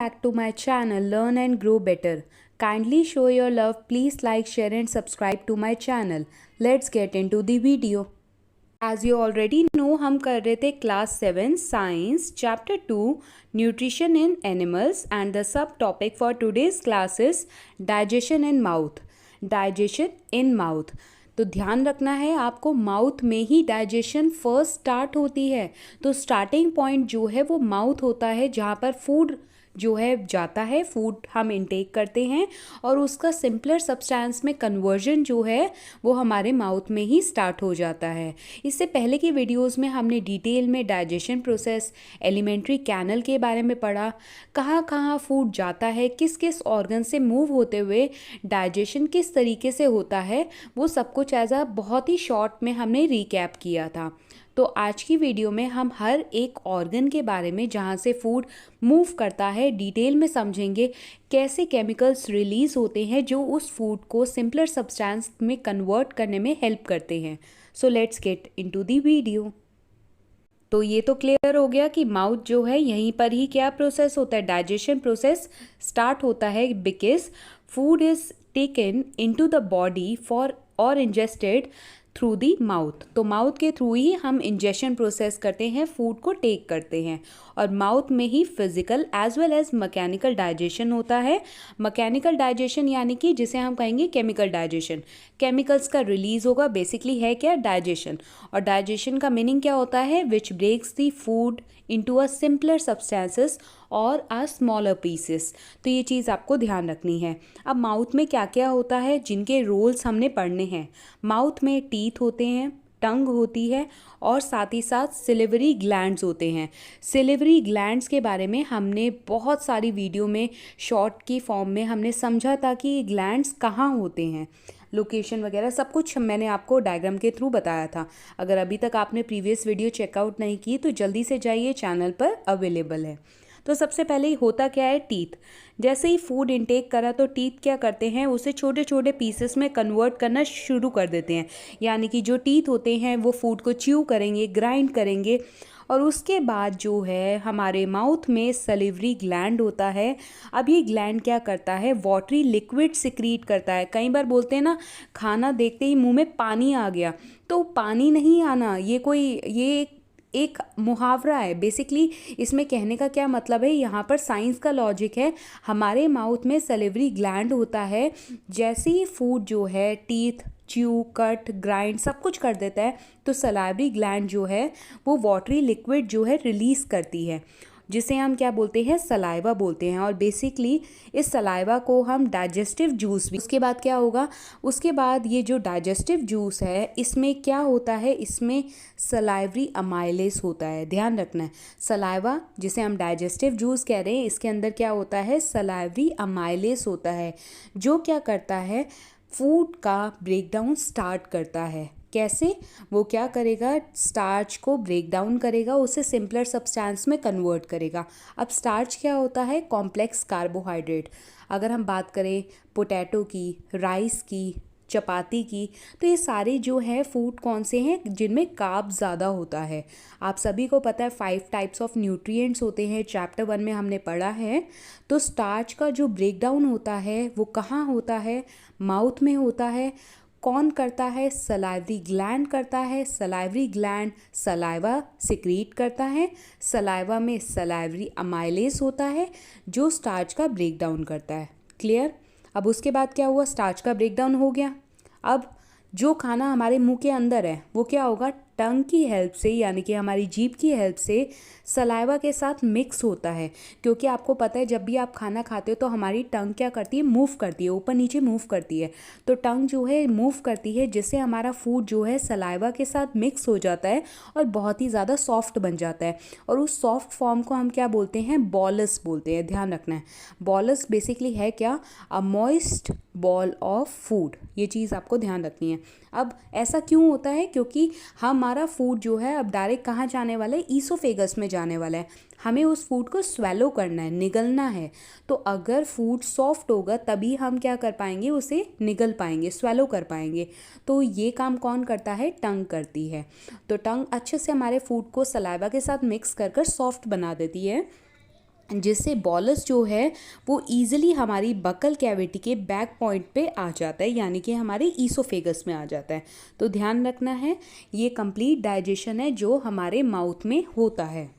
back to my channel Learn and Grow Better. Kindly show your love. Please like, share and subscribe to my channel. Let's get into the video. As you already know, हम कर रहे थे class 7 science chapter 2 nutrition in animals and the sub topic for today's class is digestion in mouth. Digestion in mouth. तो ध्यान रखना है आपको, mouth में ही डाइजेशन फर्स्ट स्टार्ट होती है. तो स्टार्टिंग पॉइंट जो है वो माउथ होता है, जहाँ पर फूड जो है जाता है, फूड हम इनटेक करते हैं और उसका सिंपलर सब्सटेंस में कन्वर्जन जो है वो हमारे माउथ में ही स्टार्ट हो जाता है. इससे पहले की वीडियोस में हमने डिटेल में डाइजेशन प्रोसेस, एलिमेंट्री कैनल के बारे में पढ़ा, कहाँ कहाँ फूड जाता है, किस किस ऑर्गन से मूव होते हुए डाइजेशन किस तरीके से होता है, वो सब कुछ एज अ बहुत ही शॉर्ट में हमने रिकैप किया था. तो आज की वीडियो में हम हर एक ऑर्गन के बारे में जहाँ से फूड मूव करता है डिटेल में समझेंगे, कैसे केमिकल्स रिलीज होते हैं जो उस फूड को सिंपलर सब्सटेंस में कन्वर्ट करने में हेल्प करते हैं. So let's get into the video. तो ये तो क्लियर हो गया कि माउथ जो है यहीं पर ही क्या प्रोसेस होता है, डाइजेशन प्रोसेस स्टार्ट होता है because food is taken into the body for और इंजेस्टेड थ्रू दी माउथ. तो माउथ के थ्रू ही हम इंजेशन प्रोसेस करते हैं, फूड को टेक करते हैं. और माउथ में ही physical as well as mechanical digestion होता है. मैकेनिकल डाइजेशन यानी कि जिसे हम कहेंगे केमिकल डाइजेशन. केमिकल्स का रिलीज होगा, बेसिकली है क्या, डाइजेशन. और डाइजेशन का मीनिंग क्या होता है, which breaks the food into a simpler substances और अ स्मॉलर पीसेस. तो ये चीज़ आपको ध्यान रखनी है. अब माउथ में क्या क्या होता है जिनके रोल्स हमने पढ़ने हैं. माउथ में टीथ होते हैं, टंग होती है और साथ ही साथ सिलिवरी ग्लैंड्स होते हैं. सिलिवरी ग्लैंड्स के बारे में हमने बहुत सारी वीडियो में शॉर्ट की फॉर्म में हमने समझा था कि ये ग्लैंड्स कहाँ होते हैं, लोकेशन वगैरह सब कुछ मैंने आपको डायग्राम के थ्रू बताया था. अगर अभी तक आपने प्रीवियस वीडियो चेकआउट नहीं की तो जल्दी से जाइए, चैनल पर अवेलेबल है. तो सबसे पहले होता क्या है, टीथ. जैसे ही फूड इनटेक करा तो टीथ क्या करते हैं, उसे छोटे छोटे पीसेस में कन्वर्ट करना शुरू कर देते हैं. यानी कि जो टीथ होते हैं वो फूड को च्यू करेंगे, ग्राइंड करेंगे. और उसके बाद जो है हमारे माउथ में सलिवरी ग्लैंड होता है. अब ये ग्लैंड क्या करता है, वाटरी लिक्विड सिक्रीट करता है. कई बार बोलते हैं ना, खाना देखते ही मुंह में पानी आ गया. तो पानी नहीं आना, ये एक मुहावरा है बेसिकली. इसमें कहने का क्या मतलब है, यहाँ पर साइंस का लॉजिक है. हमारे माउथ में सलिवरी ग्लैंड होता है. जैसे ही फूड जो है टीथ च्यू, कट, ग्राइंड सब कुछ कर देता है तो सलाइवरी ग्लैंड जो है वो वाटरी लिक्विड जो है रिलीज़ करती है, जिसे हम क्या बोलते हैं, सलाइवा बोलते हैं. और बेसिकली इस सलाइवा को हम डाइजेस्टिव जूस भी. उसके बाद क्या होगा, उसके बाद ये जो डाइजेस्टिव जूस है इसमें क्या होता है, इसमें सलाइवरी अमाइलेस होता है. ध्यान रखना है, सलाइवा जिसे हम डाइजेस्टिव जूस कह रहे हैं इसके अंदर क्या होता है, सलाइवरी अमाइलेस होता है, जो क्या करता है, फूड का ब्रेकडाउन स्टार्ट करता है. कैसे, वो क्या करेगा, स्टार्च को ब्रेक डाउन करेगा, उसे सिंपलर सब्सटेंस में कन्वर्ट करेगा. अब स्टार्च क्या होता है, कॉम्प्लेक्स कार्बोहाइड्रेट. अगर हम बात करें पोटैटो की, राइस की, चपाती की, तो ये सारे जो है फूड कौन से हैं जिनमें कार्ब ज़्यादा होता है. आप सभी को पता है 5 टाइप्स ऑफ न्यूट्रिएंट्स होते हैं, चैप्टर 1 में हमने पढ़ा है. तो स्टार्च का जो ब्रेक डाउन होता है वो कहाँ होता है, माउथ में होता है. कौन करता है, सलाइवरी ग्लैंड करता है. सलाइवरी ग्लैंड सलाइवा सिक्रीट करता है. सलाइवा में सलाइवरी अमाइलेस होता है जो स्टार्च का ब्रेक डाउन करता है. क्लियर. अब उसके बाद क्या हुआ, स्टार्च का ब्रेक डाउन हो गया. अब जो खाना हमारे मुंह के अंदर है वो क्या होगा, टंग की हेल्प से यानी कि हमारी जीभ की हेल्प से सलाइवा के साथ मिक्स होता है. क्योंकि आपको पता है जब भी आप खाना खाते हो तो हमारी टंग क्या करती है, मूव करती है, ऊपर नीचे मूव करती है. तो टंग जो है मूव करती है जिससे हमारा फूड जो है सलाइवा के साथ मिक्स हो जाता है और बहुत ही ज़्यादा सॉफ्ट बन जाता है. और उस सॉफ्ट फॉर्म को हम क्या बोलते हैं, बॉलस बोलते हैं. ध्यान रखना है, बॉलस बेसिकली है क्या, अ मॉइस्ट बॉल ऑफ फूड. ये चीज़ आपको ध्यान रखनी है. अब ऐसा क्यों होता है, क्योंकि हमारा फूड जो है अब डायरेक्ट कहाँ जाने वाला है, ईसोफेगस में जाने वाला है. हमें उस फूड को स्वेलो करना है, निगलना है. तो अगर फूड सॉफ्ट होगा तभी हम क्या कर पाएंगे, उसे निगल पाएंगे, स्वेलो कर पाएंगे. तो ये काम कौन करता है, टंग करती है. तो टंग अच्छे से हमारे फूड को सलाइवा के साथ मिक्स कर कर सॉफ्ट बना देती है. जिससे बॉलस जो है वो ईजिली हमारी बकल कैविटी के बैक पॉइंट पे आ जाता है, यानी कि हमारे ईसोफेगस में आ जाता है। तो ध्यान रखना है, ये कंप्लीट डाइजेशन है जो हमारे माउथ में होता है।